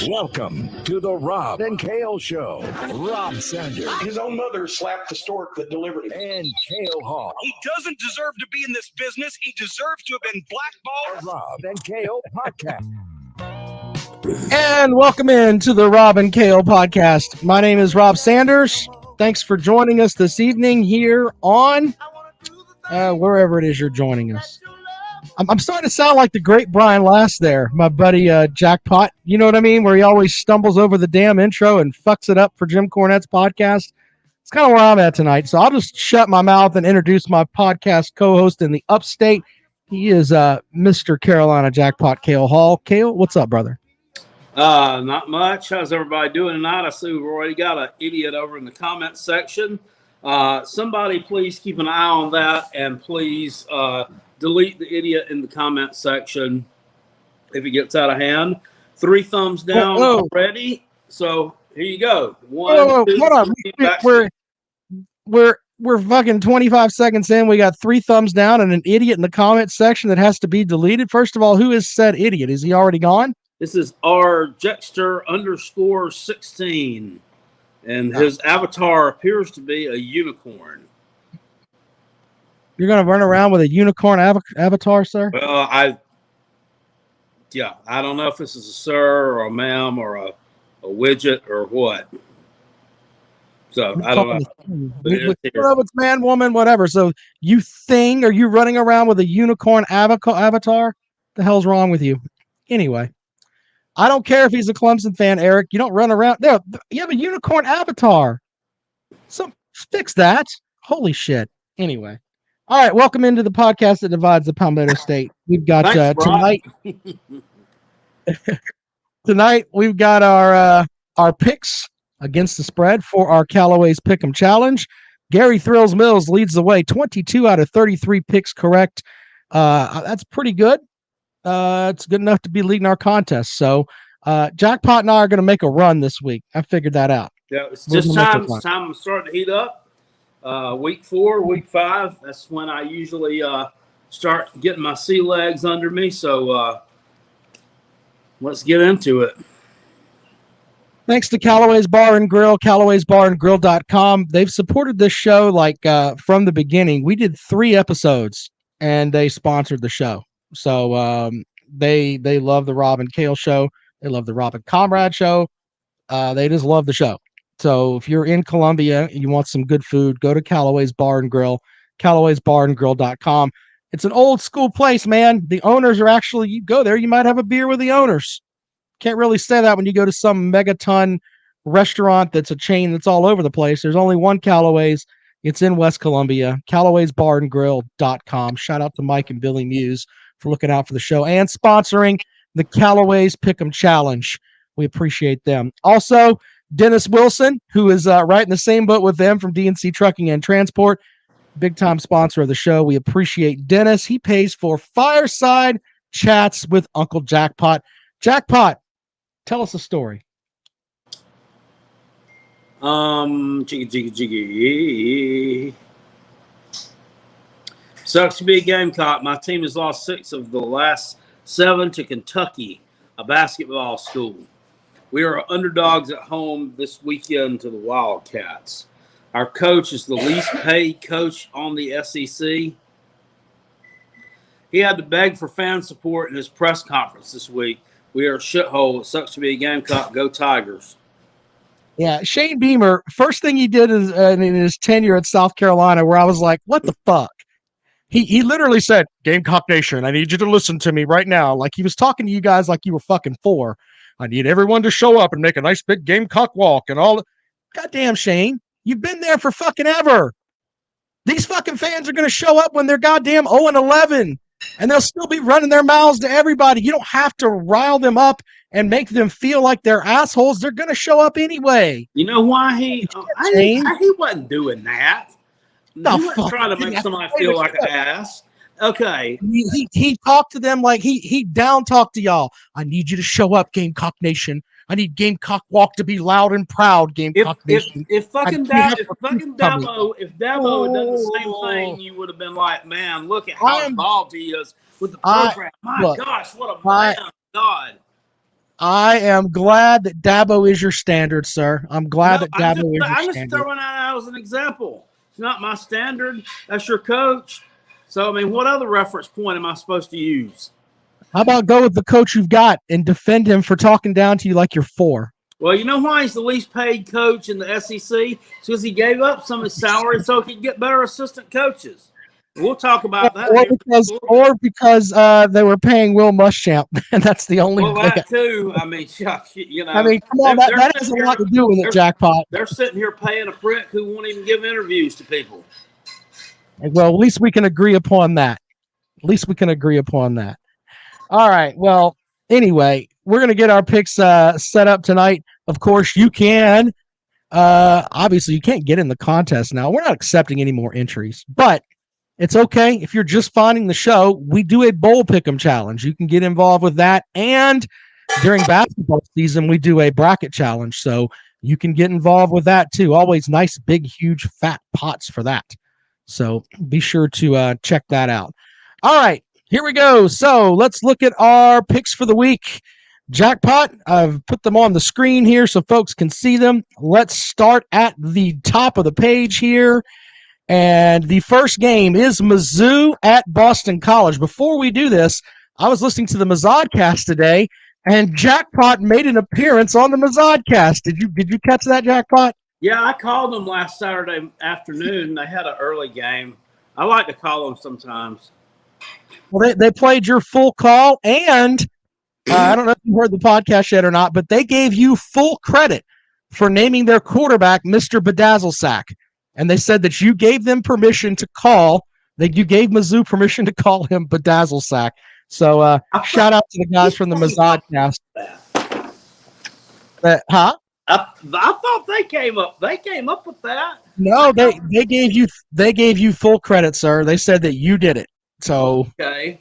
Welcome to the Rob and Kale Show. Rob Sanders. His own mother slapped the stork that delivered him. And Kale Hall. He doesn't deserve to be in this business. He deserves to have been blackballed. The Rob and Kale Podcast. And welcome into the Rob and Kale Podcast. My name is Rob Sanders. Thanks for joining us this evening here on wherever it is you're joining us. I'm starting to sound like the great Brian Last there, my buddy Jackpot. You know what I mean? Where he always stumbles over the damn intro and fucks it up for Jim Cornette's podcast. It's kind of where I'm at tonight. So I'll just shut my mouth and introduce my podcast co-host in the upstate. He is Mr. Carolina Jackpot, Kale Hall. Kale, what's up, brother? Not much. How's everybody doing tonight? I see we've already got an idiot over in the comment section. Somebody please keep an eye on that, and please delete the idiot in the comment section if it gets out of hand. 3 thumbs down already. So here you go. One, two, hold on. We're fucking 25 seconds in. We got 3 thumbs down and an idiot in the comment section that has to be deleted. First of all, who is said idiot? Is he already gone? This is R Jexter _16, and his avatar appears to be a unicorn. You're going to run around with a unicorn avatar, sir? Well, I don't know if this is a sir or a ma'am or a widget or what. So I don't know. It's man, woman, whatever. So you thing, are you running around with a unicorn avatar? The hell's wrong with you? Anyway, I don't care if he's a Clemson fan, Eric. You don't run around there. You have a unicorn avatar. So fix that. Holy shit. Anyway. All right, welcome into the podcast that divides the Palmetto State. We've got tonight. Tonight we've got our picks against the spread for our Callaway's Pick'em Challenge. Gary Thrills Mills leads the way, 22 out of 33 picks correct. That's pretty good. It's good enough to be leading our contest. So Jackpot and I are going to make a run this week. I figured that out. Yeah, it's just time. It's time to start to heat up. Week 4, week 5, that's when I usually start getting my sea legs under me. So let's get into it. Thanks to Callaway's Bar and Grill, Callaway'sBarandGrill.com. They've supported this show from the beginning. We did 3 episodes, and they sponsored the show. So they love the Rob and Kale show. They love the Rob and Comrade show. They just love the show. So if you're in Columbia and you want some good food, go to Callaway's Bar and Grill, Callaway'sBarandGrill.com. It's an old school place, man. The owners are actually, you go there, you might have a beer with the owners. Can't really say that when you go to some megaton restaurant that's a chain that's all over the place. There's only one Callaway's. It's in West Columbia, Callaway'sBarandGrill.com. Shout out to Mike and Billy Muse for looking out for the show and sponsoring the Callaway's Pick'em Challenge. We appreciate them. Also, Dennis Wilson, who is right in the same boat with them from DNC Trucking and Transport, big-time sponsor of the show. We appreciate Dennis. He pays for fireside chats with Uncle Jackpot. Jackpot, tell us a story. Jiggy. Sucks to be a Gamecock. My team has lost 6 of the last 7 to Kentucky, a basketball school. We are underdogs at home this weekend to the Wildcats. Our coach is the least paid coach on the SEC. He had to beg for fan support in his press conference this week. We are a shithole. It sucks to be a Gamecock. Go Tigers. Yeah, Shane Beamer, first thing he did is in his tenure at South Carolina, where I was like, what the fuck? He literally said, Gamecock Nation, I need you to listen to me right now. Like he was talking to you guys like you were fucking 4. I need everyone to show up and make a nice big Gamecock walk and all. Goddamn, Shane, you've been there for fucking ever. These fucking fans are going to show up when they're goddamn 0-11, and they'll still be running their mouths to everybody. You don't have to rile them up and make them feel like they're assholes. They're going to show up anyway. You know why he wasn't doing that. He wasn't trying to make somebody feel like an ass. Okay. He talked to them like he down talked to y'all. I need you to show up, Gamecock Nation. I need Gamecock Walk to be loud and proud, Gamecock Nation. If Dabo done the same thing, you would have been like, man, look at how involved he is with the program. My gosh, what a man. God. I am glad that Dabo is your standard, sir. I'm glad that Dabo is your I'm just standard. throwing that out as an example. It's not my standard. That's your coach. So, I mean, what other reference point am I supposed to use? How about go with the coach you've got and defend him for talking down to you like you're 4? Well, you know why he's the least paid coach in the SEC? It's because he gave up some of his salary so he could get better assistant coaches. We'll talk about that. Or because they were paying Will Muschamp, and that's the only. Well, that too. I mean, you know. I mean, come on, that has a lot to do with it, Jackpot. They're sitting here paying a prick who won't even give interviews to people. Well, at least we can agree upon that. All right. Well, anyway, we're going to get our picks set up tonight. Of course, you can. Obviously, you can't get in the contest now. We're not accepting any more entries, but it's okay. If you're just finding the show, we do a bowl pick'em challenge. You can get involved with that. And during basketball season, we do a bracket challenge. So you can get involved with that too. Always nice, big, huge, fat pots for that. So be sure to check that out. All right, here we go. So let's look at our picks for the week. Jackpot, I've put them on the screen here so folks can see them. Let's start at the top of the page here. And the first game is Mizzou at Boston College. Before we do this, I was listening to the Mazodcast today, and Jackpot made an appearance on the Mazodcast. Did you catch that, Jackpot? Yeah, I called them last Saturday afternoon. They had an early game. I like to call them sometimes. Well, they played your full call, and I don't know if you heard the podcast yet or not, but they gave you full credit for naming their quarterback Mr. Bedazzlesack. And they said that you gave them permission to call, that you gave Mizzou permission to call him Bedazzlesack. So shout out to the guys from the Mazodcast. Huh? I thought they came up with that. No, they gave you full credit, sir. They said that you did it. So okay.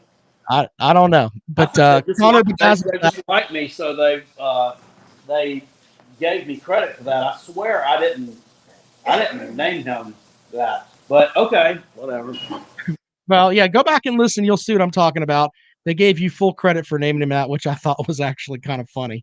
I don't know. But Connor Bedazzlesack, they just like me, so they gave me credit for that. I swear I didn't name him that, but okay, whatever. Well, yeah, go back and listen. You'll see what I'm talking about. They gave you full credit for naming him that, which I thought was actually kind of funny.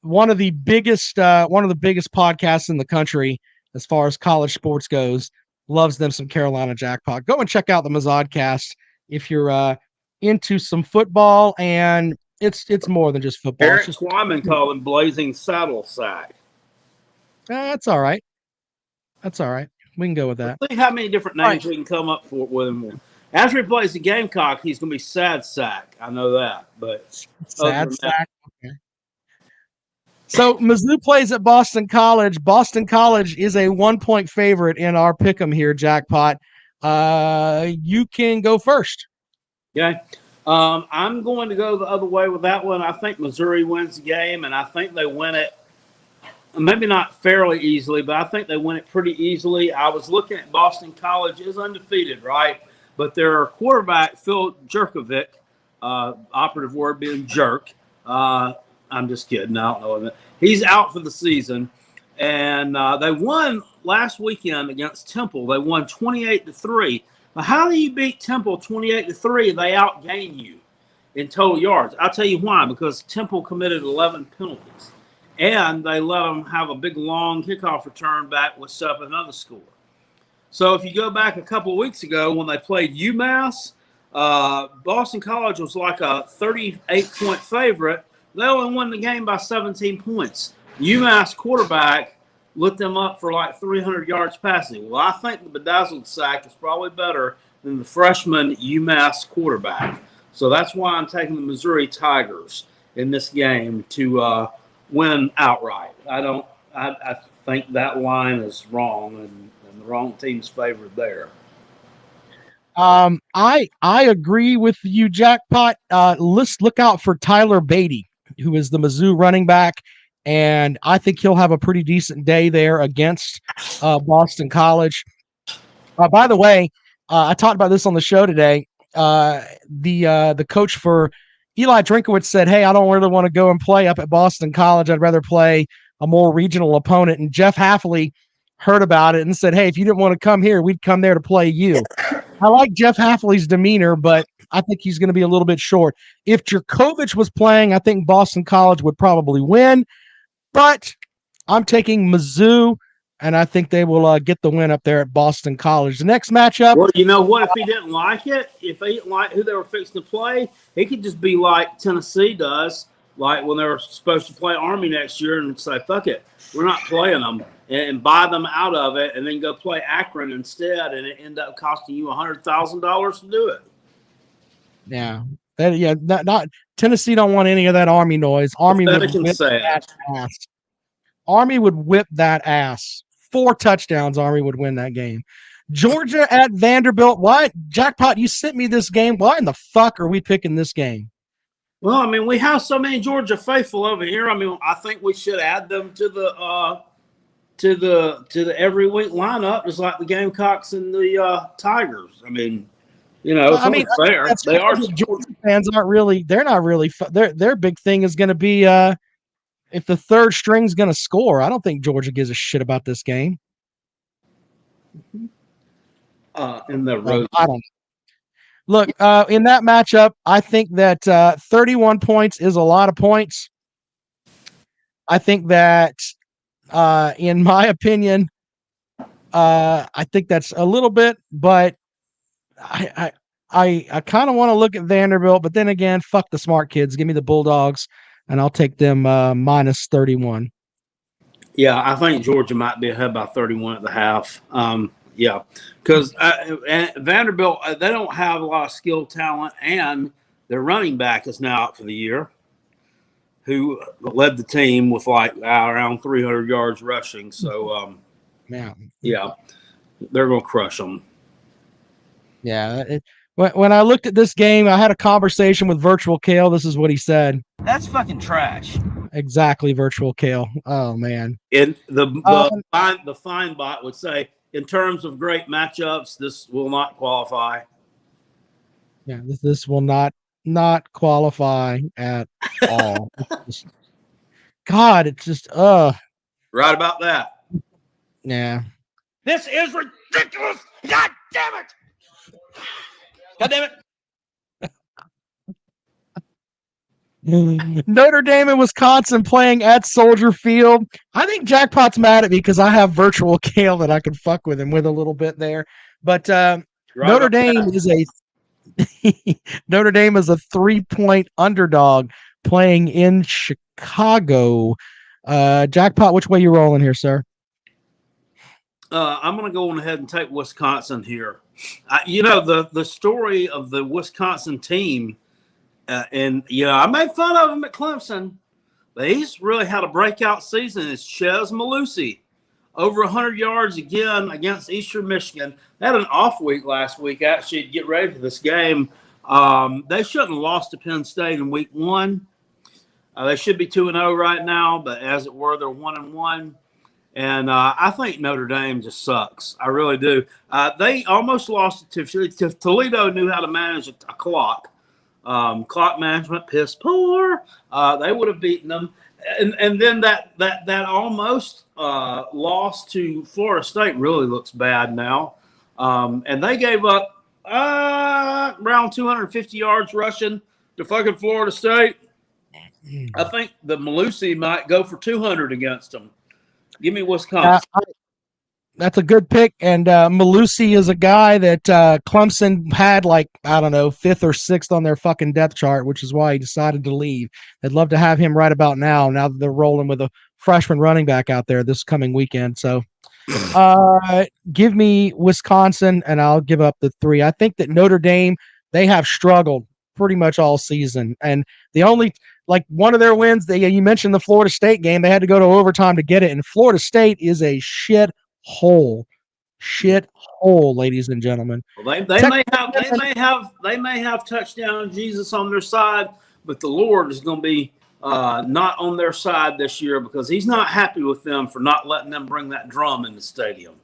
One of the biggest podcasts in the country as far as college sports goes, loves them some Carolina Jackpot. Go and check out the Mazodcast if you're into some football, and it's more than just football. Eric Twyman called him Blazing Saddle Sack. That's all right. We can go with that. Let's see how many different names we can come up with him. After he plays the Gamecock, he's going to be Sad Sack. I know that, but Sad Sack. Okay. So Mizzou plays at Boston College. Boston College is a 1-point favorite in our pick'em here, Jackpot. You can go first. Okay. I'm going to go the other way with that one. I think Missouri wins the game, and I think they win it. Maybe not fairly easily, but I think they win it pretty easily. I was looking at Boston College is undefeated, right? But their quarterback, Phil Jerkovic, operative word being jerk. I'm just kidding. I don't know. He's out for the season. And they won last weekend against Temple. They won 28-3. But how do you beat Temple 28-3 and they outgain you in total yards? I'll tell you why. Because Temple committed 11 penalties. And they let them have a big, long kickoff return back, which set up another score. So if you go back a couple of weeks ago when they played UMass, Boston College was like a 38-point favorite. They only won the game by 17 points. UMass quarterback lit them up for like 300 yards passing. Well, I think the bedazzled sack is probably better than the freshman UMass quarterback. So that's why I'm taking the Missouri Tigers in this game to win outright. I think that line is wrong and the wrong team's favored there. I agree with you, Jackpot. Let's look out for Tyler Beatty, who is the Mizzou running back, and I think he'll have a pretty decent day there against Boston College. By the way, I talked about this on the show today. The coach for Eli Drinkowitz said, "Hey, I don't really want to go and play up at Boston College. I'd rather play a more regional opponent." And Jeff Hafley heard about it and said, "Hey, if you didn't want to come here, we'd come there to play you." I like Jeff Hafley's demeanor, but I think he's going to be a little bit short. If Djokovic was playing, I think Boston College would probably win, but I'm taking Mizzou, and I think they will get the win up there at Boston College. The next matchup. Well, you know what? If he didn't like it, if he didn't like who they were fixing to play, he could just be like Tennessee does, like when they were supposed to play Army next year and say, fuck it, we're not playing them, and buy them out of it, and then go play Akron instead, and it end up costing you $100,000 to do it. Yeah. Not Tennessee don't want any of that Army noise. Army would whip that ass. Army would whip that ass. 4 touchdowns, Army would win that game. Georgia at Vanderbilt. What? Jackpot, you sent me this game. Why in the fuck are we picking this game? Well, I mean, we have so many Georgia faithful over here. I mean, I think we should add them to the every week lineup, just like the Gamecocks and the Tigers. I mean, you know, it's only fair. They are Georgia fans aren't really. They're not really. Their big thing is going to be if the third string's going to score. I don't think Georgia gives a shit about this game. In the road. I don't. Look, in that matchup, I think that 31 points is a lot of points. I think that, in my opinion, I think that's a little bit, but I kind of want to look at Vanderbilt, but then again, fuck the smart kids. Give me the Bulldogs, and I'll take them minus 31. Yeah, I think Georgia might be ahead by 31 at the half. Yeah, because Vanderbilt, they don't have a lot of skill talent, and their running back is now out for the year, who led the team with like around 300 yards rushing. So, yeah, they're going to crush them. Yeah. When I looked at this game, I had a conversation with Virtual Kale. This is what he said. That's fucking trash. Exactly, Virtual Kale. Oh, man. And the fine bot would say, in terms of great matchups, this will not qualify. Yeah, this will not qualify at all. God, it's just right about that. Yeah. This is ridiculous. God damn it. God damn it. Notre Dame and Wisconsin playing at Soldier Field. I think Jackpot's mad at me because I have Virtual Kale that I can fuck with him with a little bit there. But Notre Dame is a 3-point underdog playing in Chicago. Jackpot, which way you rolling here, sir? I'm going to go on ahead and take Wisconsin here. The story of the Wisconsin team, and I made fun of him at Clemson, but he's really had a breakout season. It's Ches Malusi, over 100 yards again against Eastern Michigan. They had an off week last week, actually, to get ready for this game. They shouldn't have lost to Penn State in week 1. They should be 2-0 right now, but as it were, they're 1-1. And I think Notre Dame just sucks. I really do. They almost lost to Toledo. Knew how to manage a clock. Clock management, piss poor. They would have beaten them. And then that almost loss to Florida State really looks bad now. And they gave up around 250 yards rushing to fucking Florida State. I think the Malusi might go for 200 against them. Give me Wisconsin. That's a good pick. And Malusi is a guy that Clemson had 5th or 6th on their fucking depth chart, which is why he decided to leave. They'd love to have him right about now that they're rolling with a freshman running back out there this coming weekend. So give me Wisconsin, and I'll give up the 3. I think that Notre Dame, they have struggled pretty much all season. And the only one of their wins, you mentioned the Florida State game, they had to go to overtime to get it. And Florida State is a shit hole, ladies and gentlemen. Well, they may have touchdown Jesus on their side, but the Lord is going to be not on their side this year because he's not happy with them for not letting them bring that drum in the stadium.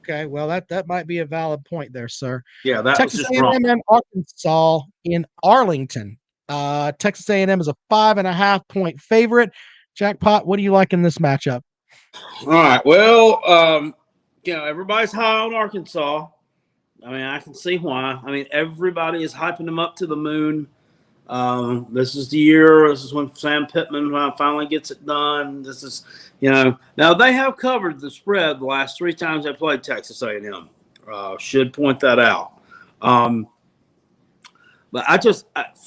Okay, well that might be a valid point there, sir. Yeah, that Texas was just wrong. A&M and Arkansas in Arlington. Texas A&M is a 5.5-point favorite. Jackpot, what do you like in this matchup? All right. Well, everybody's high on Arkansas. I mean, I can see why. I mean, everybody is hyping him up to the moon. This is the year. This is when Sam Pittman finally gets it done. This is, now they have covered the spread the last 3 times they played Texas A&M. Should point that out. But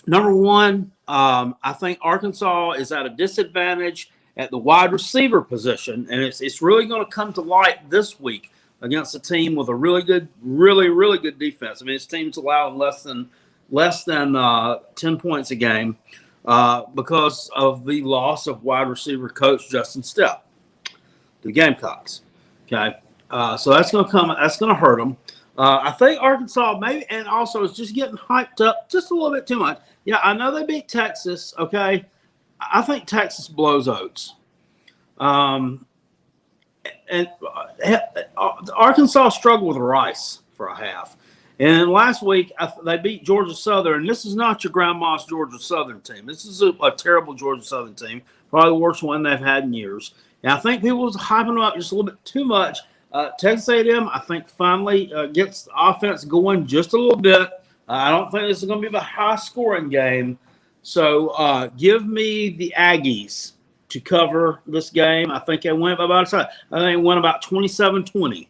number one, I think Arkansas is at a disadvantage at the wide receiver position, and it's really going to come to light this week against a team with a really good defense. I mean, this team's allowing less than 10 points a game because of the loss of wide receiver coach Justin Stepp, the Gamecocks. Okay, so that's going to hurt them. I think Arkansas maybe, and also is just getting hyped up just a little bit too much. Yeah, I know they beat Texas. Okay, I think Texas blows Oats. And Arkansas struggled with Rice for a half. And last week, they beat Georgia Southern. This is not your grandma's Georgia Southern team. This is a terrible Georgia Southern team, probably the worst one they've had in years. And I think people was hyping them up just a little bit too much. Texas A&M, I think, finally gets the offense going just a little bit. I don't think this is going to be a high-scoring game. So give me the Aggies to cover this game. I think they win by about 27-20.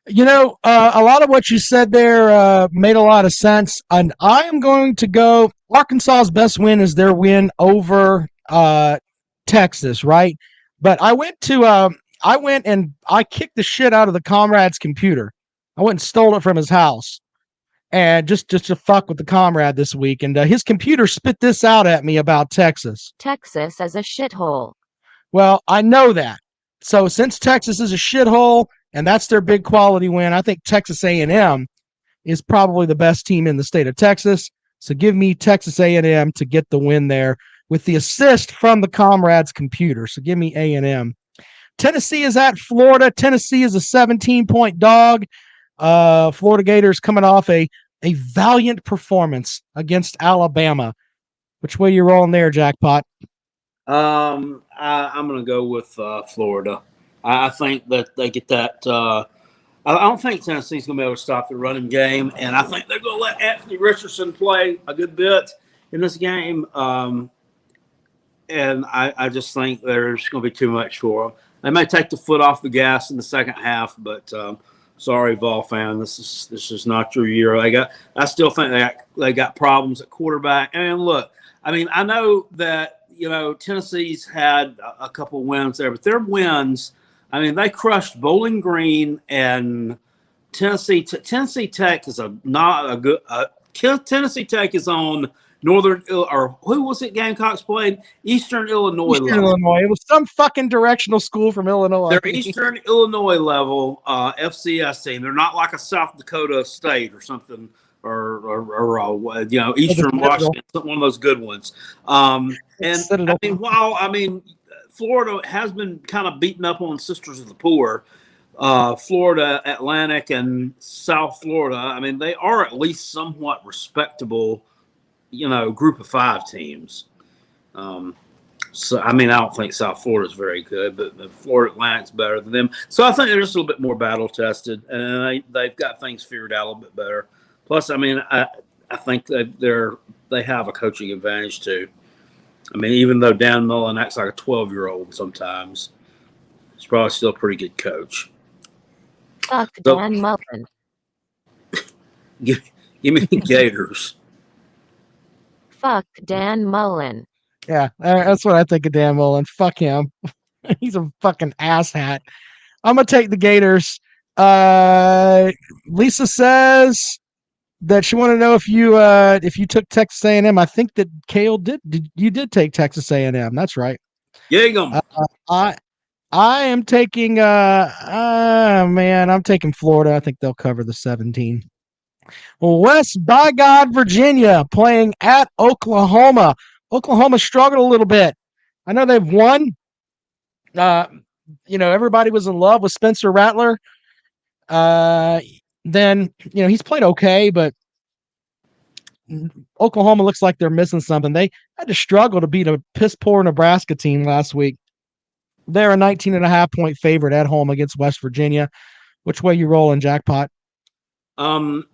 A lot of what you said there made a lot of sense. And I am going to go Arkansas's best win is their win over Texas, right? But I went and I kicked the shit out of the comrade's computer. I went and stole it from his house. And just to fuck with the comrade this week. And his computer spit this out at me about Texas. Texas is a shithole. Well, I know that. So since Texas is a shithole, and that's their big quality win, I think Texas A&M is probably the best team in the state of Texas. So give me Texas A&M to get the win there with the assist from the comrade's computer. So give me A&M. Tennessee is at Florida. Tennessee is a 17-point dog. Florida Gators coming off a valiant performance against Alabama. Which way you rolling there, Jackpot? I'm going to go with Florida. I think that they get that. I don't think Tennessee's going to be able to stop the running game, and I think they're going to let Anthony Richardson play a good bit in this game. And I just think there's going to be too much for them. They may take the foot off the gas in the second half, but sorry, Vol fan, this is not your year. I still think they got problems at quarterback. And look, I mean, I know that Tennessee's had a couple wins there, but their wins, I mean, they crushed Bowling Green and Tennessee. Tennessee Tech is Tennessee Tech is on Northern, or who was it Gamecocks played? Eastern Illinois level. Illinois. It was some fucking directional school from Illinois. They're Eastern Illinois level FCS team. They're not like a South Dakota State or something, or Eastern Washington, one of those good ones. Florida has been kind of beaten up on Sisters of the Poor. Florida Atlantic and South Florida, I mean, they are at least somewhat respectable, group of 5 teams. So, I mean, I don't think South Florida is very good, but Florida Atlantic's better than them. So I think they're just a little bit more battle tested, and they've got things figured out a little bit better. Plus, I mean, I think they have a coaching advantage too. I mean, even though Dan Mullen acts like a 12-year-old sometimes, he's probably still a pretty good coach. Fuck Dan Mullen. Give me the Gators. Fuck Dan Mullen. Yeah, that's what I think of Dan Mullen. Fuck him. He's a fucking asshat. I'm going to take the Gators. Lisa says that she want to know if you took Texas A&M. I think that Kale did. You did take Texas A&M. That's right. Yeah, you go. I am taking I'm taking Florida. I think they'll cover the 17. West by God, Virginia playing at Oklahoma. Oklahoma struggled a little bit. I know they've won. Everybody was in love with Spencer Rattler. Then he's played okay, but Oklahoma looks like they're missing something. They had to struggle to beat a piss poor Nebraska team last week. They're a 19.5 point favorite at home against West Virginia. Which way you rolling, Jackpot? West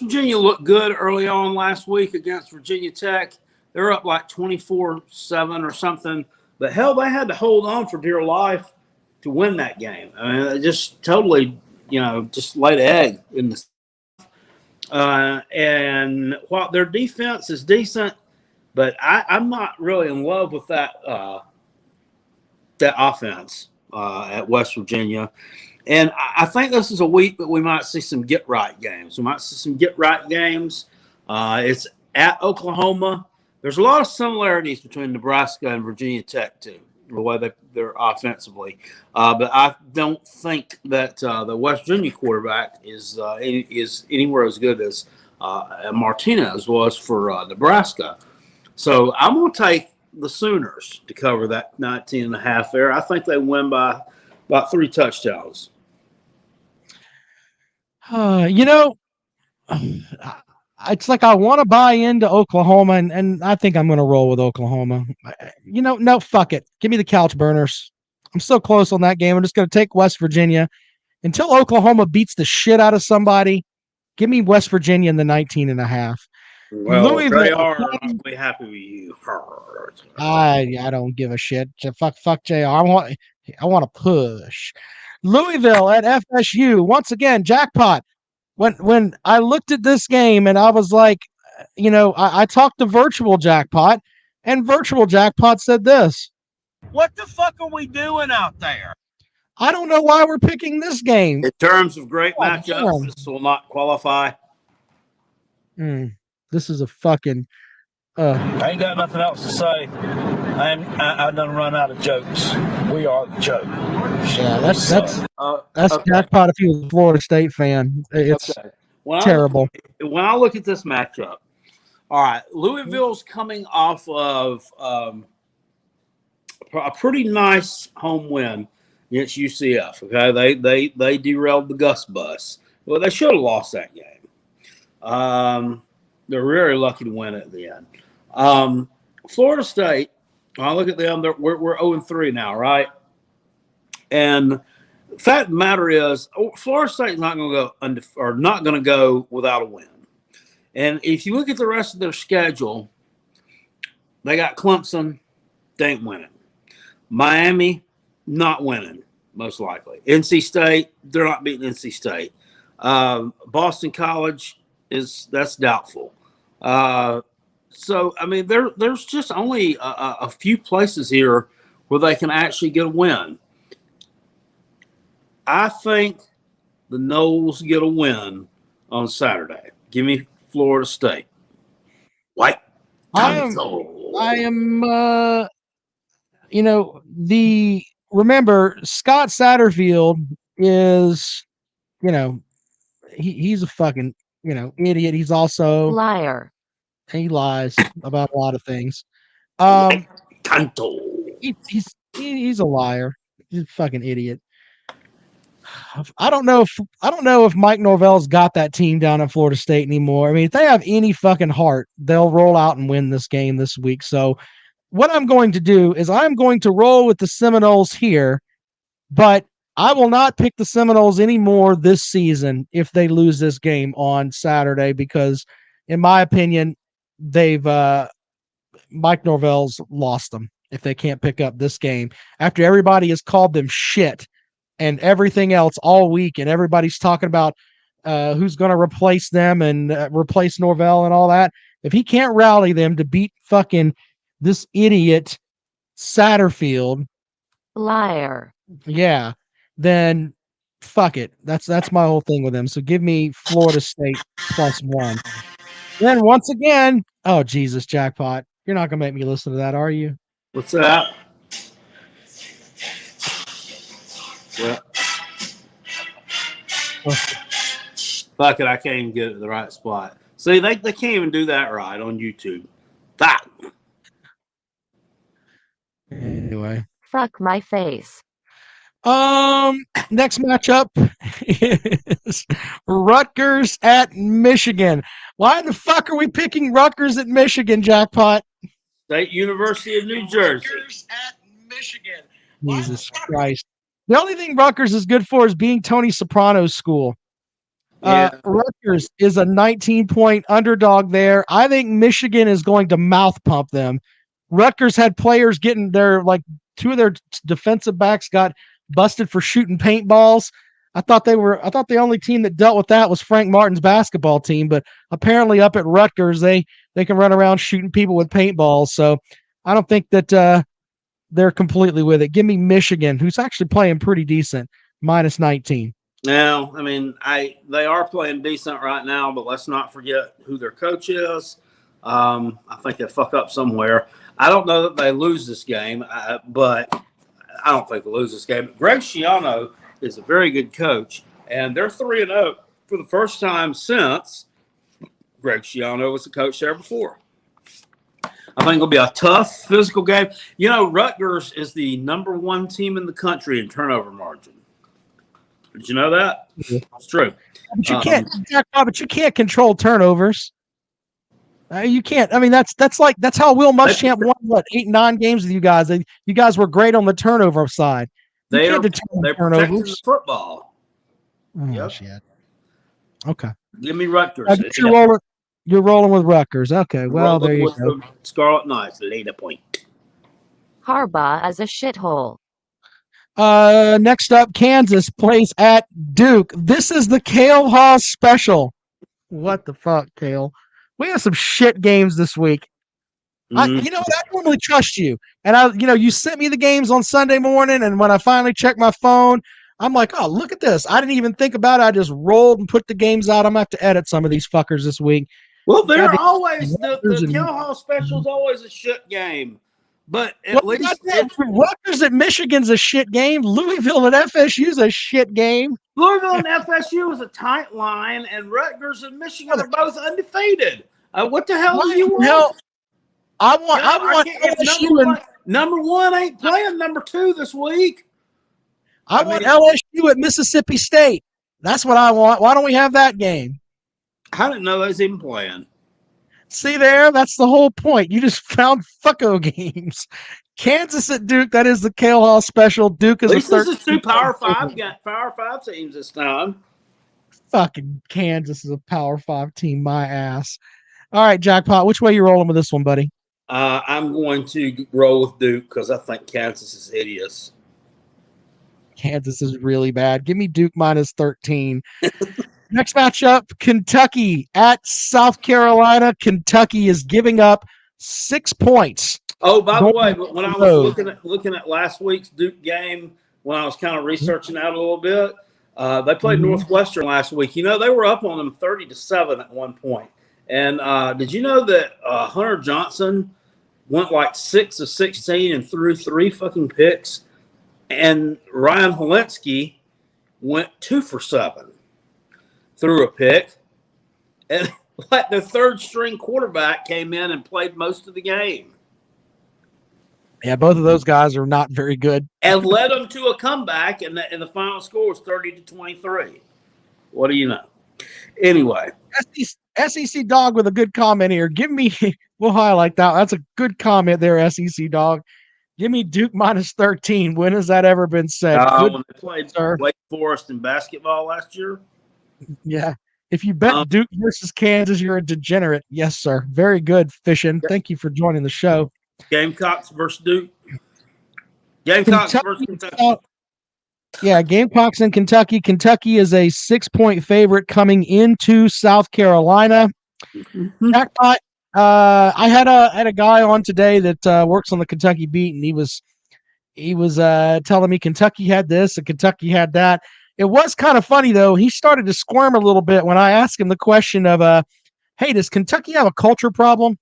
Virginia looked good early on last week against Virginia Tech. They're up like 24-7 or something. But hell, they had to hold on for dear life to win that game. I mean, they just totally, just laid an egg in the. And while their defense is decent, but I'm not really in love with that offense at West Virginia. And I think this is a week that we might see some get-right games. We might see some get-right games. It's at Oklahoma. There's a lot of similarities between Nebraska and Virginia Tech, too, the way they're offensively. But I don't think that the West Virginia quarterback is anywhere as good as Martinez was for Nebraska. So I'm going to take the Sooners to cover that 19.5 there. I think they win by about 3 touchdowns. It's like I want to buy into Oklahoma, and I think I'm going to roll with Oklahoma. No, fuck it. Give me the couch burners. I'm so close on that game. I'm just going to take West Virginia. Until Oklahoma beats the shit out of somebody, give me West Virginia in the 19.5. Well, Louisville, they are not be happy with you. I don't give a shit. Fuck JR. I want to push. Louisville at FSU. Once again, jackpot. When I looked at this game and I was like, I talked to Virtual Jackpot, and Virtual Jackpot said this. What the fuck are we doing out there? I don't know why we're picking this game. In terms of great matchups, this will not qualify. This is a fucking... I ain't got nothing else to say. I done run out of jokes. We are the joke. Yeah, that's okay. Jackpot if he was a Florida State fan. It's terrible. When I look at this matchup, all right, Louisville's coming off of a pretty nice home win against UCF. Okay, they derailed the Gus bus. Well, they should have lost that game. They're very lucky to win it at the end. Florida State, I look at them. We're 0-3 now, right? And the fact of the matter is, Florida State is not going to go without a win. And if you look at the rest of their schedule, they got Clemson, they ain't winning. Miami, not winning, most likely. NC State, they're not beating NC State. Boston College that's doubtful. So, I mean, there's just only a few places here where they can actually get a win. I think the Noles get a win on Saturday. Give me Florida State. White. Remember, Scott Satterfield is, he's a fucking, idiot. He's also liar. He lies about a lot of things. He's a liar. He's a fucking idiot. I don't know if Mike Norvell's got that team down in Florida State anymore. I mean, if they have any fucking heart, they'll roll out and win this game this week. So what I'm going to do is I'm going to roll with the Seminoles here, but I will not pick the Seminoles anymore this season if they lose this game on Saturday, because in my opinion, Mike Norvell's lost them if they can't pick up this game after everybody has called them shit and everything else all week, and everybody's talking about who's going to replace them and replace Norvell and all that. If he can't rally them to beat fucking this idiot Satterfield, liar, yeah, then fuck it. That's my whole thing with him. So give me Florida State +1. Then once again, oh Jesus, jackpot! You're not gonna make me listen to that, are you? What's that? Yeah. Fuck it, I can't even get it in the right spot. See, they can't even do that right on YouTube. That. Anyway. Fuck my face. Next matchup is Rutgers at Michigan. Why the fuck are we picking Rutgers at Michigan, jackpot? State University of New Jersey. Rutgers at Michigan. Jesus Christ. The only thing Rutgers is good for is being Tony Soprano's school. Rutgers is a 19-point underdog there. I think Michigan is going to mouth pump them. Rutgers had players getting their, like, two of their defensive backs got busted for shooting paintballs. I thought the only team that dealt with that was Frank Martin's basketball team, but apparently up at Rutgers, they can run around shooting people with paintballs. So I don't think that they're completely with it. Give me Michigan, who's actually playing pretty decent, minus 19. Now, I mean, they are playing decent right now, but let's not forget who their coach is. I think they fuck up somewhere. I don't know that they lose this game, but I don't think they lose this game. Greg Schiano is a very good coach, and they're 3-0 for the first time since Greg Schiano was the coach there before. I think it'll be a tough physical game. You know, Rutgers is the number 1 team in the country in turnover margin. Did you know that? It's true. But you can't control turnovers. You can't. I mean, that's how Will Muschamp won 8-9 games with you guys. You guys were great on the turnover side. They're protecting the football. Oh, yep. Shit. Okay. Give me Rutgers. You're rolling with Rutgers. Okay. Well, there you go. Scarlet Knights, later point. Harbaugh is a shithole. Next up, Kansas plays at Duke. This is the Cale Haas special. What the fuck, Cale? We have some shit games this week. I normally trust you. And you sent me the games on Sunday morning, and when I finally checked my phone, I'm like, oh, look at this. I didn't even think about it. I just rolled and put the games out. I'm gonna have to edit some of these fuckers this week. Well, they're always the Cale Haas special is always a shit game. But at least Rutgers at Michigan's a shit game. Louisville at FSU's a shit game. Louisville and FSU is a tight line, and Rutgers and Michigan are both undefeated. What the hell do you want? I want LSU. Number 1 ain't playing number 2 this week. I want LSU at Mississippi State. That's what I want. Why don't we have that game? I didn't know they was even playing. See there? That's the whole point. You just found fucko games. Kansas at Duke. That is the Cale Hall special. Duke is at least this is 2 Power 5. You got Power 5 teams this time. Fucking Kansas is a Power 5 team. My ass. All right, Jackpot. Which way you rolling with this one, buddy? I'm going to roll with Duke because I think Kansas is hideous. Kansas is really bad. Give me Duke minus 13. Next matchup, Kentucky at South Carolina. Kentucky is giving up 6 points. Oh, by the way, when I was looking at last week's Duke game, when I was kind of researching out a little bit, they played Northwestern last week. You know, they were up on them 30-7 at one point. And did you know that Hunter Johnson went like 6 of 16 and threw 3 fucking picks? And Ryan Helinski went 2 for 7, threw a pick. And like the third string quarterback came in and played most of the game. Yeah, both of those guys are not very good. And led them to a comeback, and the final score was 30-23. What do you know? Anyway. SEC Dog with a good comment here. We'll highlight that. That's a good comment there, SEC Dog. Give me Duke minus 13. When has that ever been said? When they played Wake Forest in basketball last year? Yeah. If you bet Duke versus Kansas, you're a degenerate. Yes, sir. Very good, Fishin. Thank you for joining the show. Gamecocks versus Duke. Gamecocks versus Kentucky. Yeah, Gamecocks in Kentucky. Kentucky is a 6-point favorite coming into South Carolina. Jackpot. I had a guy on today that works on the Kentucky beat, and he was telling me Kentucky had this and Kentucky had that. It was kind of funny though. He started to squirm a little bit when I asked him the question of, "Hey, does Kentucky have a culture problem?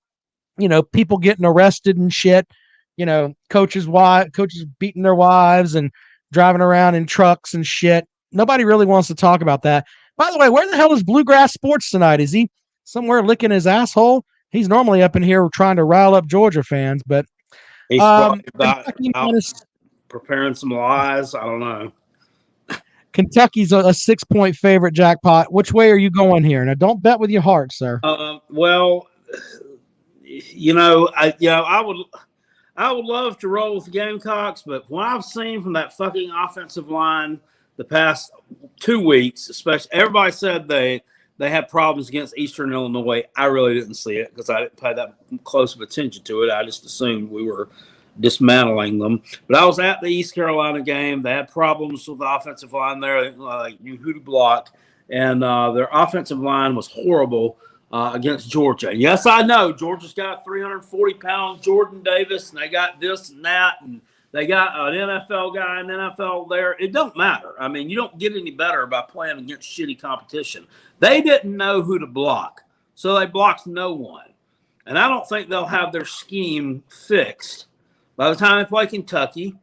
You know, people getting arrested and shit. You know, coaches beating their wives and driving around in trucks and shit. Nobody really wants to talk about that. By the way, where the hell is Bluegrass Sports tonight? Is he somewhere licking his asshole? He's normally up in here trying to rile up Georgia fans, but he's probably about preparing some lies. I don't know. Kentucky's a 6-point favorite, Jackpot. Which way are you going here? Now, don't bet with your heart, sir. Well, I I would love to roll with the Gamecocks, but what I've seen from that fucking offensive line the past 2 weeks, especially, everybody said they had problems against Eastern Illinois. I really didn't see it because I didn't pay that close of attention to it. I just assumed we were dismantling them. But I was at the East Carolina game. They had problems with the offensive line there. Like, knew who to block, and their offensive line was horrible against Georgia. And yes, I know Georgia's got 340-pound Jordan Davis, and they got this and that, and they got an NFL guy, an NFL there. It don't matter. I mean, you don't get any better by playing against shitty competition. They didn't know who to block, so they blocked no one. And I don't think they'll have their scheme fixed by the time they play Kentucky.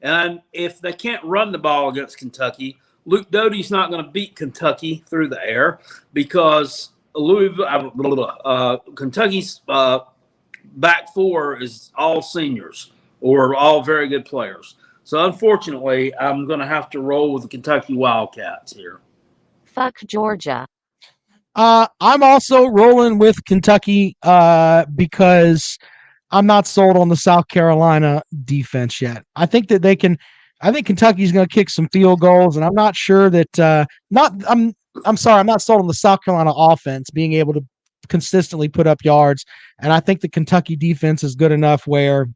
And if they can't run the ball against Kentucky, Luke Doty's not going to beat Kentucky through the air because Kentucky's back four is all seniors or all very good players. So, unfortunately, I'm going to have to roll with the Kentucky Wildcats here. Fuck Georgia. I'm also rolling with Kentucky because I'm not sold on the South Carolina defense yet. I think that they can. I think Kentucky's going to kick some field goals, and I'm not sure that. I'm sorry, I'm not sold on the South Carolina offense being able to consistently put up yards, and I think the Kentucky defense is good enough where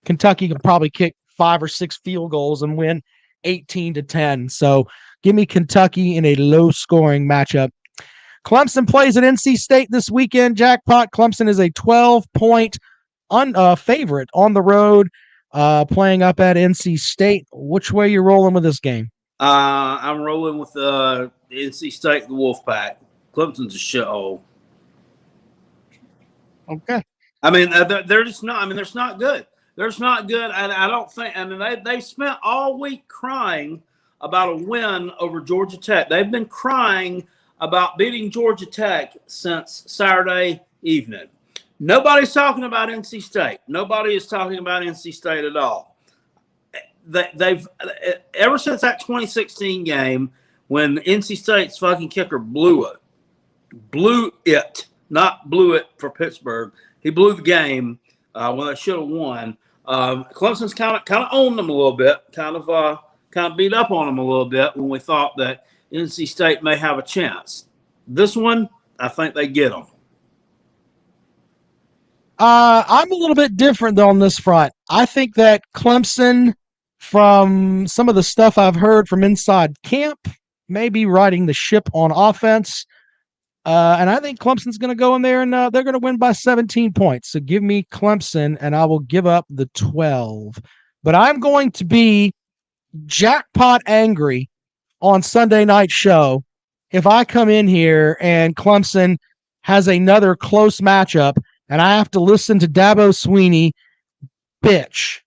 Kentucky can probably kick 5 or 6 field goals and win 18-10. So give me Kentucky in a low-scoring matchup. Clemson plays at NC State this weekend. Jackpot. Clemson is a 12-point favorite on the road, playing up at NC State. Which way you rolling with this game? I'm rolling with NC State, the Wolfpack. Clemson's a shithole. Okay. I mean, they're just not. I mean, they're not good. They're just not good, and I don't think. I mean, they spent all week crying about a win over Georgia Tech. They've been crying about beating Georgia Tech since Saturday evening. Nobody's talking about NC State. Nobody is talking about NC State at all. They've ever since that 2016 game when NC State's fucking kicker blew it, not blew it for Pittsburgh. He blew the game when they should have won. Clemson's kind of owned them a little bit, kind of beat up on them a little bit when we thought that NC State may have a chance. This one, I think they get them. I'm a little bit different though on this front. I think that Clemson, from some of the stuff I've heard from inside camp, may be riding the ship on offense. And I think Clemson's going to go in there and they're going to win by 17 points. So give me Clemson and I will give up the 12. But I'm going to be jackpot angry on Sunday night show if I come in here and Clemson has another close matchup and I have to listen to Dabo Swinney bitch.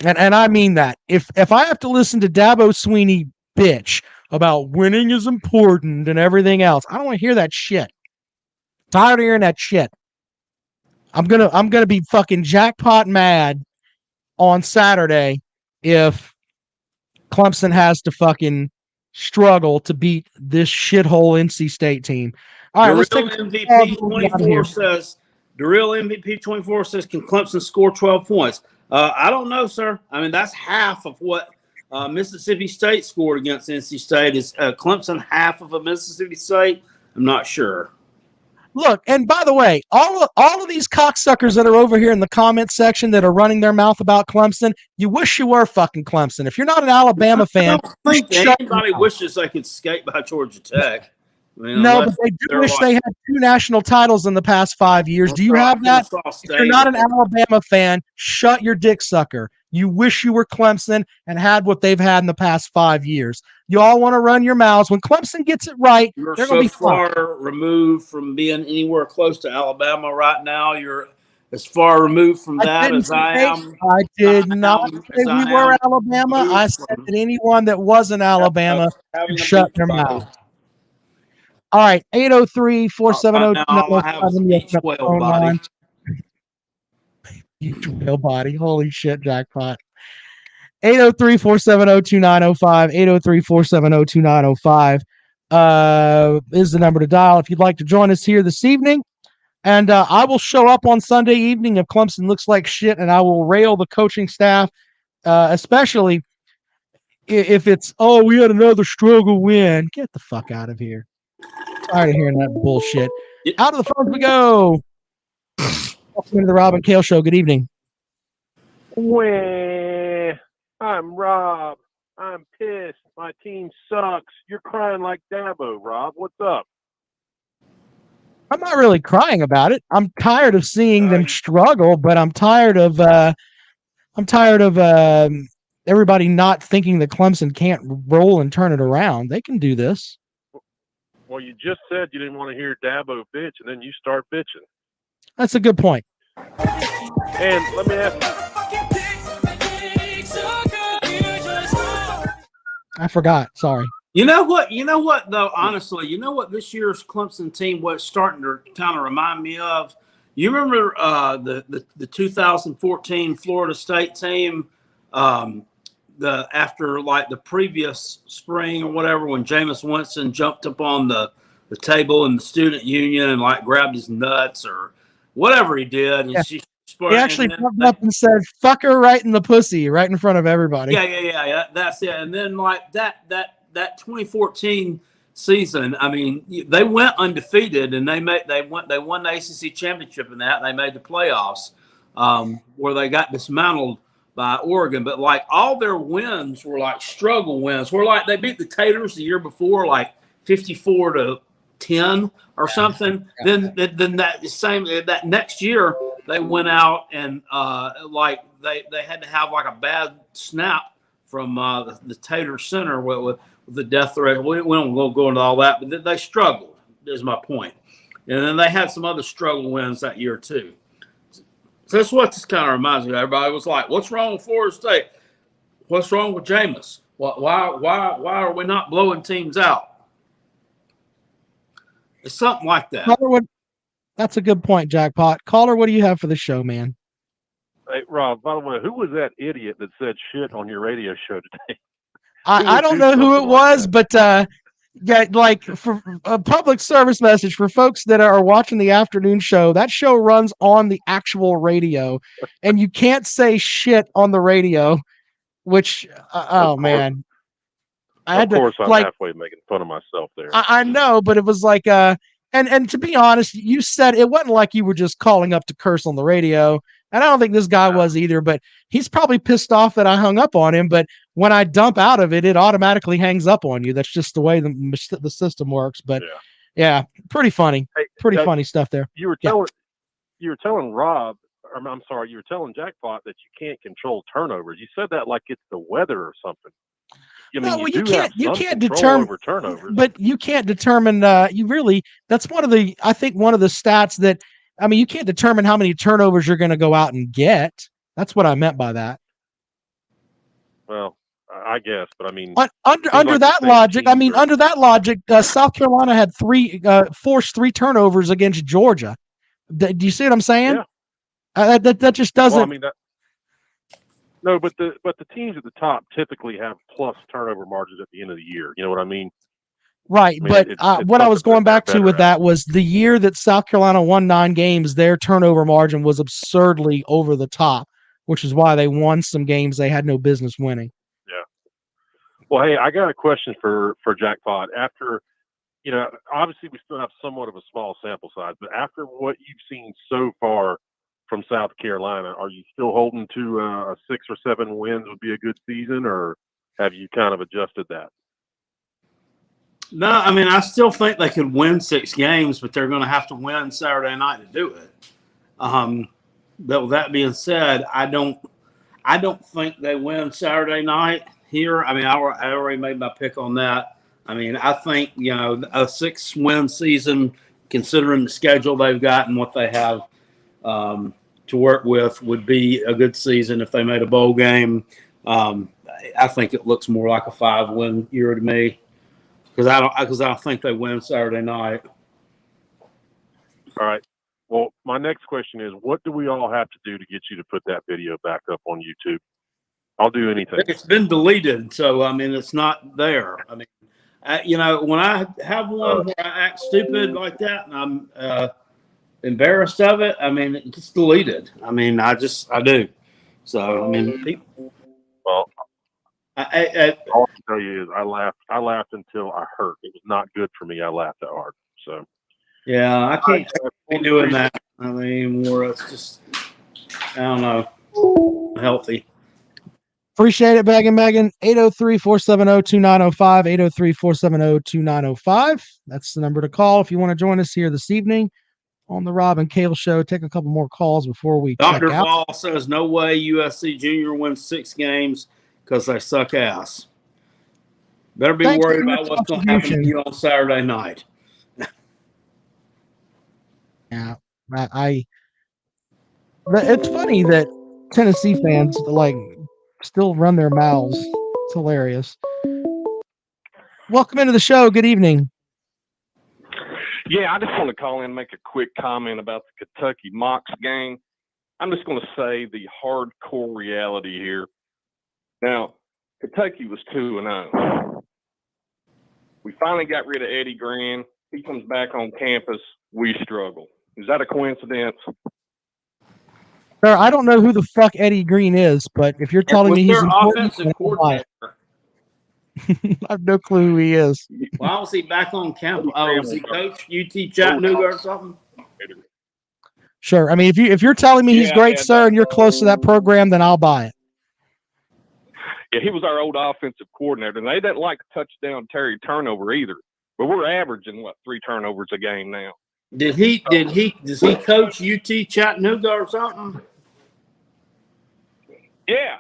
And I mean that. If I have to listen to Dabo Swinney bitch about winning is important and everything else, I don't want to hear that shit. Tired of hearing that shit. I'm gonna be fucking jackpot mad on Saturday if Clemson has to fucking struggle to beat this shithole NC State team. All right, let's take MVP 24 says the real MVP 24 says, can Clemson score 12 points? I don't know, sir. I mean, that's half of what Mississippi State scored against NC State. Is Clemson half of a Mississippi State? I'm not sure. Look, and by the way, all of these cocksuckers that are over here in the comment section that are running their mouth about Clemson, you wish you were fucking Clemson. If you're not an Alabama fan, I don't think anybody wishes they could skate by Georgia Tech. I mean, no, but they do wish they had 2 national titles in the past 5 years. Do you have that? If you're not an Alabama fan, shut your dick sucker. You wish you were Clemson and had what they've had in the past 5 years. You all want to run your mouths. When Clemson gets it right, you're they're going to be far removed from being anywhere close to Alabama right now. You're as far removed from that as I am. I did not say we were Alabama. I said that anyone that wasn't Alabama should shut their mouth. All right, 803-470-2005. Each whale body. Holy shit, jackpot. 803-470-2905. 803-470-2905 is the number to dial if you'd like to join us here this evening. And I will show up on Sunday evening if Clemson looks like shit, and I will rail the coaching staff, especially if it's, oh, we had another struggle win. Get the fuck out of here. Tired of hearing that bullshit. Out of the phones we go. Welcome to the Rob and Kale Show. Good evening. Wah. I'm Rob. I'm pissed. My team sucks. You're crying like Dabo, Rob. What's up? I'm not really crying about it. I'm tired of seeing them struggle, but I'm tired of everybody not thinking that Clemson can't roll and turn it around. They can do this. Well, you just said you didn't want to hear Dabo bitch, and then you start bitching. That's a good point. And let me ask you. I forgot. Sorry. You know what, though, honestly, you know what this year's Clemson team was starting to kind of remind me of? You remember the 2014 Florida State team after like the previous spring or whatever, when Jameis Winston jumped up on the table in the student union and like grabbed his nuts or whatever he did. And he actually jumped up and said, fuck her right in the pussy, right in front of everybody. Yeah. That's it. And then like that 2014 season, I mean, they went undefeated and they won the ACC championship in that. And they made the playoffs where they got dismantled by Oregon. But like all their wins were like struggle wins. Where like they beat the Taters the year before, like 54-10 or something. Yeah. Then that next year they went out and like they had to have like a bad snap from the Tater Center with the death threat. We don't go into all that, but they struggled, is my point. And then they had some other struggle wins that year too. So that's what this kind of reminds me of. Everybody was like, what's wrong with Florida State? What's wrong with Jameis? Why are we not blowing teams out? It's something like that. That's a good point, Jackpot. Caller, what do you have for the show, man? Hey, Rob, by the way, who was that idiot that said shit on your radio show today? I don't know who it was, but yeah, like for a public service message for folks that are watching the afternoon show, that show runs on the actual radio, and you can't say shit on the radio, which, man. Of course, I'm halfway making fun of myself there. I know, but it was like, and to be honest, you said it wasn't like you were just calling up to curse on the radio. And I don't think this guy was either, but he's probably pissed off that I hung up on him. But when I dump out of it, it automatically hangs up on you. That's just the way the system works. But yeah, pretty funny. Pretty funny stuff there. You were telling Rob, I'm sorry, you were telling Jackpot that you can't control turnovers. You said that like it's the weather or something. I mean, you can't determine over turnovers, but you can't determine. That's one of the stats that. I mean, you can't determine how many turnovers you're going to go out and get. That's what I meant by that. Well, I guess, but I mean, under that logic, South Carolina had forced 3 turnovers against Georgia. Do you see what I'm saying? Yeah. That just doesn't. Well, I mean, no, but the teams at the top typically have plus turnover margins at the end of the year. You know what I mean? Right, but what I was going back to with that was the year that South Carolina won 9 games, their turnover margin was absurdly over the top, which is why they won some games they had no business winning. Yeah. Well, hey, I got a question for Jackpot. After, obviously we still have somewhat of a small sample size, but after what you've seen so far from South Carolina, are you still holding to a 6 or 7 wins would be a good season, or have you kind of adjusted that? No, I mean, I still think they could win 6 games, but they're going to have to win Saturday night to do it. But with that being said, I don't think they win Saturday night here. I mean, I already made my pick on that. I mean, I think, a 6-win season, considering the schedule they've got and what they have to work with, would be a good season if they made a bowl game. I think it looks more like a 5-win year to me. Because I don't think they win Saturday night. All right. Well, my next question is, what do we all have to do to get you to put that video back up on YouTube? I'll do anything. It's been deleted, so I mean, it's not there. I mean, when I have one where I act stupid like that, and embarrassed of it. I mean, it gets deleted. I mean, I do. So, I mean, Well, I all I can tell you is I laughed until I hurt. It was not good for me. I laughed that hard. So yeah, I can't be doing that. I mean, more it's just, I don't know, healthy. Appreciate it, Megan. 803-470-2905, 803-470-2905. That's the number to call if you want to join us here this evening on the Rob and Cale Show. Take a couple more calls before we Dr. check out. Vol says no way USC Junior wins 6 games because they suck ass. Better be Thanks worried for your about what's going to happen to contribution. you on Saturday night. Yeah, it's funny that Tennessee fans like still run their mouths. It's hilarious. Welcome into the show. Good evening. yeah, I just want to call in and make a quick comment about the Kentucky Mocs game. I'm just going to say the hardcore reality here. Now, Kentucky was 2-0. We finally got rid of Eddie Gran. He comes back on campus. We struggle. Is that a coincidence? Sir, I don't know who the fuck Eddie Green is, but if you're telling me he's their important, offensive coordinator. I have no clue who he is. Why was he back on campus? Oh, was he coach UT Chattanooga or something? Sure. I mean, if you're telling me he's great, sir, and you're close to that program, then I'll buy it. Yeah, he was our old offensive coordinator, and they didn't like touchdown Terry turnover either. But we're averaging 3 turnovers a game now. Does he coach UT Chattanooga or something? Yeah.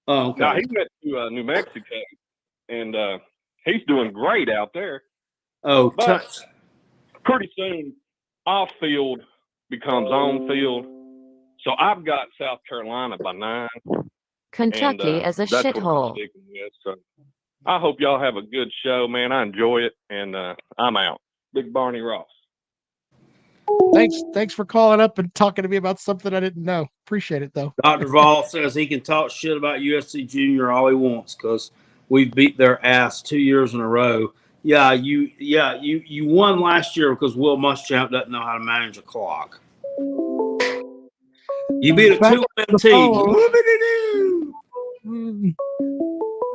Oh, okay. Now he went to New Mexico, and he's doing great out there. Oh, but pretty soon off field becomes on field. So I've got South Carolina by 9. Kentucky is a shithole. So I hope y'all have a good show, man. I enjoy it, and I'm out. Big Barney Ross. Thanks for calling up and talking to me about something I didn't know. Appreciate it, though. Dr. Vol says he can talk shit about USC Junior all he wants because we've beat their ass 2 years in a row. Yeah, you won last year because Will Muschamp doesn't know how to manage a clock. You beat a 2-win team.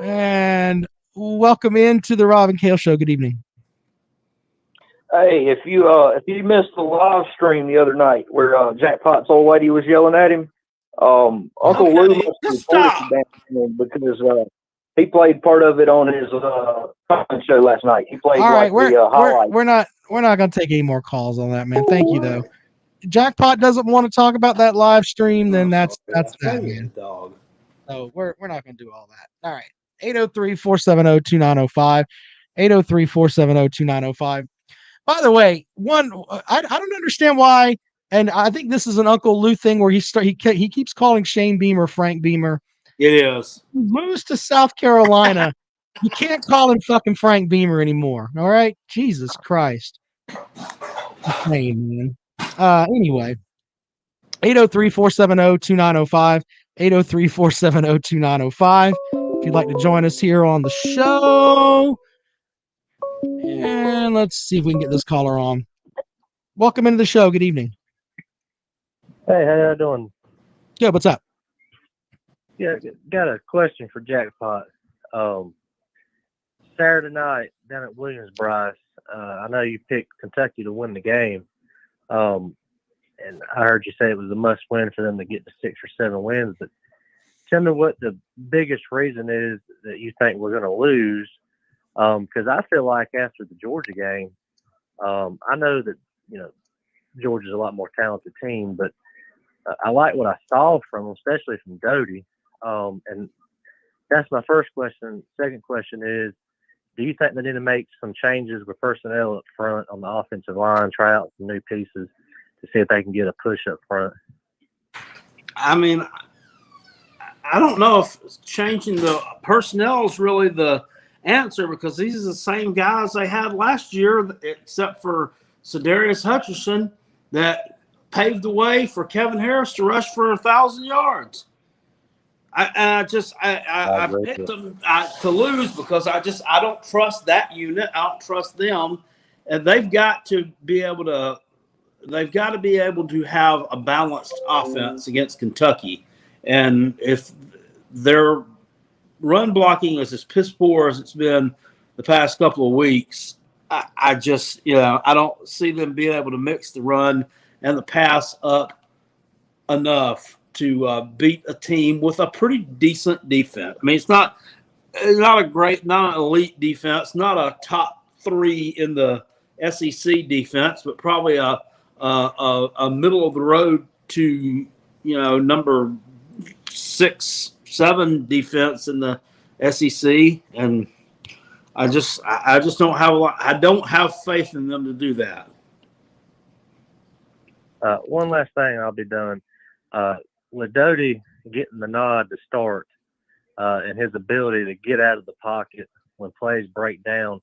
And welcome into the Rob and Cale Show. Good evening. Hey, if you missed the live stream the other night where Jackpot's old lady was yelling at him, Uncle Lou must have because he played part of it on his show last night. He played highlights. We're not gonna take any more calls on that, man. Thank you though. Jackpot doesn't want to talk about that live stream, then that's that, man. Dog. So we're not gonna do all that. All right. 803-470-2905. 803-470-2905. By the way, I don't understand why, and I think this is an Uncle Lou thing where he keeps calling Shane Beamer Frank Beamer. It is. He moves to South Carolina. You can't call him fucking Frank Beamer anymore. All right, Jesus Christ. Insane, man. Anyway, 803-470-2905. 803-470-2905. If you'd like to join us here on the show. And let's see if we can get this caller on. Welcome into the show. Good evening. Hey, how y'all doing? Yeah, what's up? Yeah, got a question for Jackpot. Saturday night down at Williams-Brice, I know you picked Kentucky to win the game, and I heard you say it was a must-win for them to get to 6 or 7 wins. But tell me what the biggest reason is that you think we're going to lose. Because I feel like after the Georgia game, I know that Georgia's a lot more talented team, but I like what I saw from them, especially from Doty. And that's my first question. Second question is, do you think they need to make some changes with personnel up front on the offensive line, try out some new pieces to see if they can get a push up front? I mean, I don't know if changing the personnel is really the answer because these are the same guys they had last year, except for Sedarius Hutcherson, that paved the way for Kevin Harris to rush for 1,000 yards. I picked them to lose because I don't trust that unit. I don't trust them, and they've got to be able to they've got to be able to have a balanced offense against Kentucky. And if their run blocking is as piss poor as it's been the past couple of weeks, I just, I don't see them being able to mix the run and the pass up enough to beat a team with a pretty decent defense. I mean, it's not a great, not an elite defense, not a top 3 in the SEC defense, but probably a middle of the road to number 6, 7 defense in the SEC, and I just don't have a lot. I don't have faith in them to do that. One last thing, I'll be done. Ledoti getting the nod to start, and his ability to get out of the pocket when plays break down.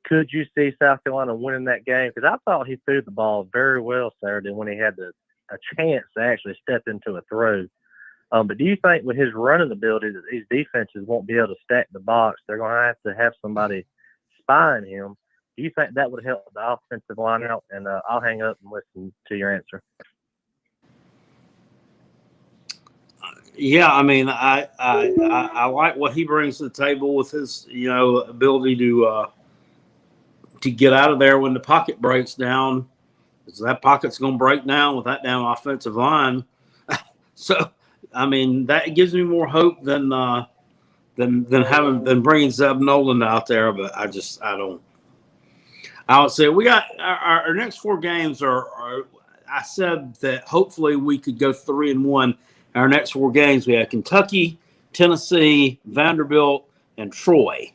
Could you see South Carolina winning that game? Because I thought he threw the ball very well Saturday when he had a chance to actually step into a throw. But do you think with his running ability that these defenses won't be able to stack the box? They're going to have somebody spying him. Do you think that would help the offensive line out? And I'll hang up and listen to your answer. Yeah, I mean, I like what he brings to the table with his ability to get out of there when the pocket breaks down. Because that pocket's going to break down with that damn offensive line. So, I mean, that gives me more hope than bringing Zeb Nolan out there. But I would say we got our next 4 games are. I said that hopefully we could go 3-1. Our next 4 games we have Kentucky, Tennessee, Vanderbilt, and Troy.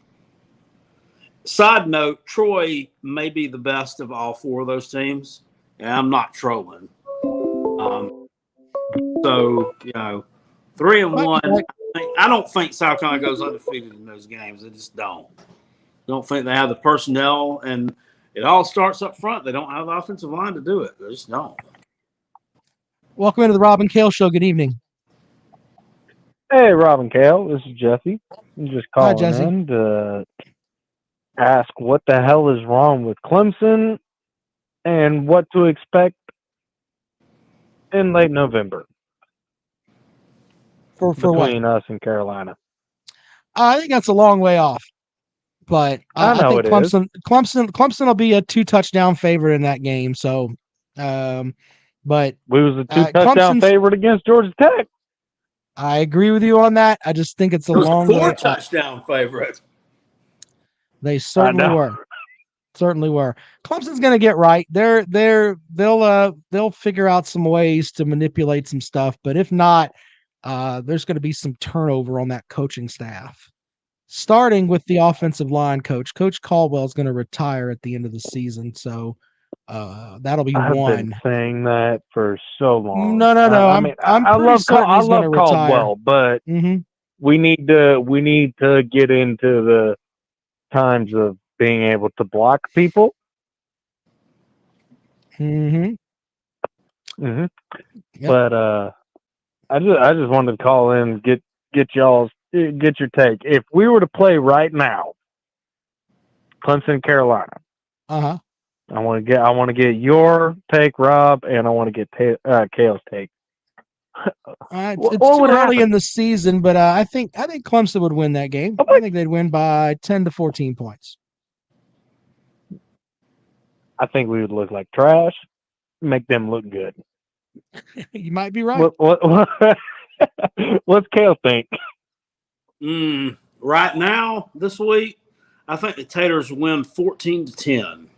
Side note: Troy may be the best of all 4 of those teams, and I'm not trolling. So 3-1. I don't think South Carolina goes undefeated in those games. I just don't. Don't think they have the personnel, and it all starts up front. They don't have the offensive line to do it. They just don't. Welcome into the Rob and Kale Show. Good evening. Hey, Rob and Kale. This is Jesse. I'm just calling Jesse. in to ask what the hell is wrong with Clemson and what to expect in late November for between what? us and Carolina. I think that's a long way off, but I think Clemson will be a 2-touchdown favorite in that game. So, but we was a 2-touchdown favorite against Georgia Tech. I agree with you on that. I just think it's a long way. 4-touchdown favorite. They certainly were. Certainly were. Clemson's going to get right. They'll figure out some ways to manipulate some stuff, but if not, there's going to be some turnover on that coaching staff, starting with the offensive line coach. Coach Caldwell is going to retire at the end of the season, so that'll be I've one. been saying that for so long. No. I love Caldwell, but we need to get into the times of being able to block people. Yep. But I just wanted to call in, get your take. If we were to play right now, Clemson, Carolina. I want to get your take, Rob, and I want to get Kale's take. It's too early in the season, but I think Clemson would win that game. I think they'd win by 10 to 14 points. I think we would look like trash, make them look good. You might be right. What's Kale think? Right now, this week, I think the Taters win 14-10.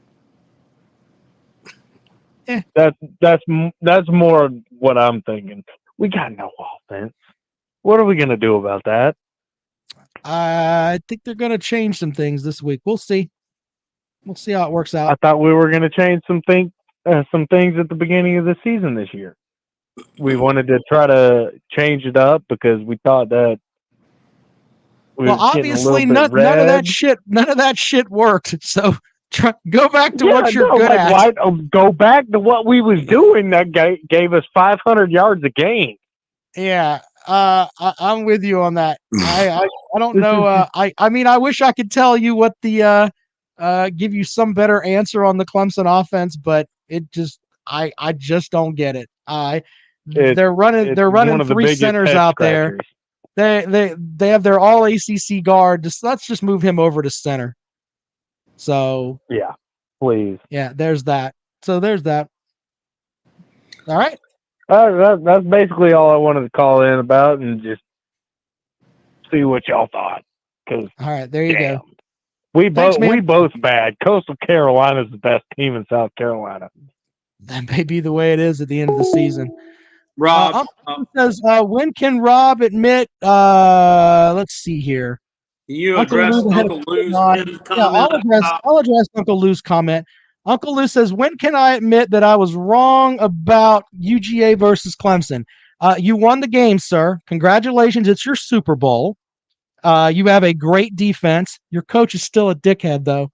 That's more what I'm thinking. We got no offense. What are we going to do about that? I think they're going to change some things this week. We'll see. We'll see how it works out. I thought we were going to change some things at the beginning of the season this year. We wanted to try to change it up because we thought that. Obviously, none of that shit worked. So go back to what you're good at. Go back to what we was doing that gave us 500 yards a game. Yeah, I'm with you on that. I don't know. I mean, I wish I could tell you what the give you some better answer on the Clemson offense, but I just don't get it. It's They're running one of the three biggest centers head out there. scratchers. They have their all ACC guard. Let's just move him over to center. So Yeah, please. yeah, there's that. So there's that. All right. That's basically all I wanted to call in about and just see what y'all thought. Cause all right, there you go. We Thanks, man. we both bad. Coastal Carolina's the best team in South Carolina. That may be the way it is at the end of the season. Rob says, when can Rob admit? Let's see here. You address Uncle Lou's comment. I'll address Uncle Lou's comment. Uncle Lou says, when can I admit that I was wrong about UGA versus Clemson? You won the game, sir. Congratulations. It's your Super Bowl. You have a great defense. Your coach is still a dickhead, though.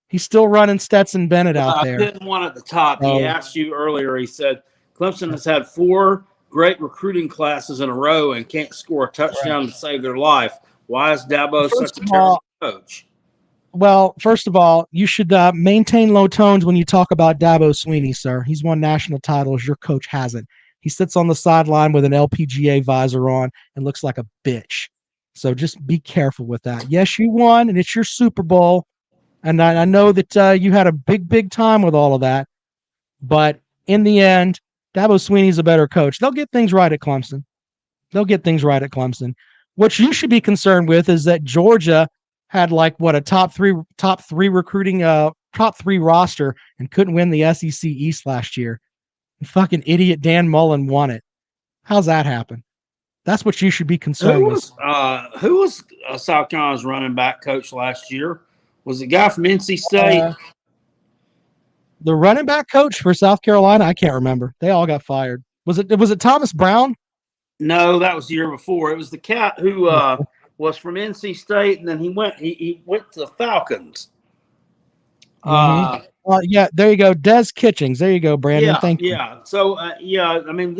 He's still running Stetson Bennett out there. I didn't want at the top. He asked you earlier. He said Clemson has had 4 great recruiting classes in a row and can't score a touchdown to save their life. Why is Dabo such a terrible coach? Well, first of all, you should maintain low tones when you talk about Dabo Swinney, sir. He's won national titles. Your coach hasn't. He sits on the sideline with an LPGA visor on and looks like a bitch. So just be careful with that. Yes, you won, and it's your Super Bowl. And I know that you had a big time with all of that. But in the end, Dabo Swinney's a better coach. They'll get things right at Clemson. What you should be concerned with is that Georgia had a top three recruiting, top 3 roster and couldn't win the SEC East last year. And fucking idiot Dan Mullen won it. How's that happen? That's what you should be concerned with. Who was South Carolina's running back coach last year? Was the guy from NC State? The running back coach for South Carolina, I can't remember. They all got fired. Was it Thomas Brown? No, that was the year before. It was the cat who was from NC State, and then he went to the Falcons. Yeah, there you go. Des Kitchings. There you go, Brandon. Thank you. Yeah. So, I mean,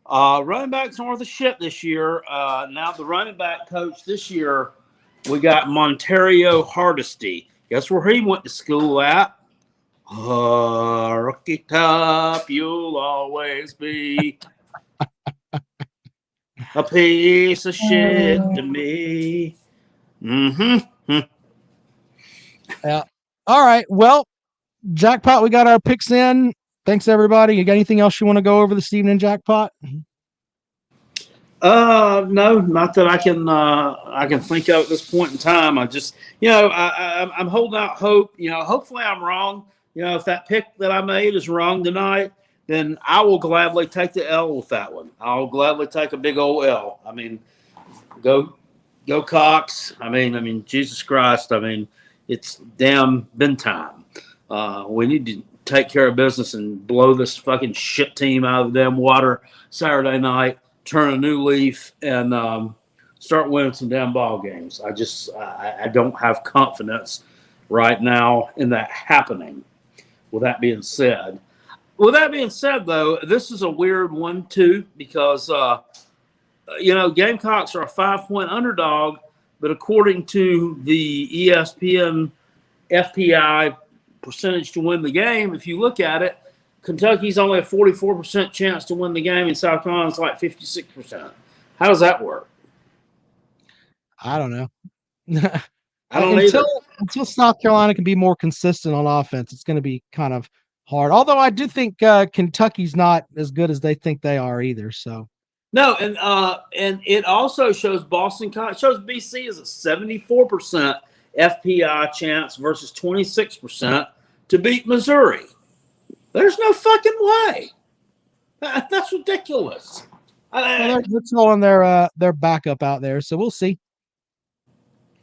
running backs aren't worth a shit this year. Now, the running back coach this year, we got Montario Hardesty. Guess where he went to school at? Rocky Top, you'll always be a piece of shit to me. Mm-hmm. Yeah. All right. Well, Jackpot, we got our picks in. Thanks, everybody. You got anything else you want to go over this evening, Jackpot? No, not that I can think of at this point in time. I just, I'm holding out hope. Hopefully I'm wrong. If that pick that I made is wrong tonight, then I will gladly take the L with that one. I'll gladly take a big old L. I mean, go Cox. I mean, Jesus Christ. I mean, it's damn been time. We need to take care of business and blow this fucking shit team out of the damn water Saturday night, turn a new leaf, and start winning some damn ball games. I don't have confidence right now in that happening. With that being said, though, this is a weird one too because Gamecocks are a 5-point underdog, but according to the ESPN FPI percentage to win the game, if you look at it, Kentucky's only a 44% chance to win the game, and South Carolina's like 56%. How does that work? I don't know. I don't either. Until South Carolina can be more consistent on offense, it's going to be kind of hard. Although I do think Kentucky's not as good as they think they are either. So no, and it also shows shows BC is a 74% FPI chance versus 26% to beat Missouri. There's no fucking way. That's ridiculous. They're throwing their backup out there, so we'll see.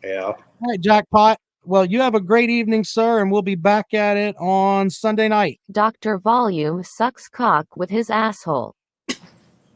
Yeah. All right, Jackpot. Well, you have a great evening, sir, and we'll be back at it on Sunday night. Dr. Volume sucks cock with his asshole.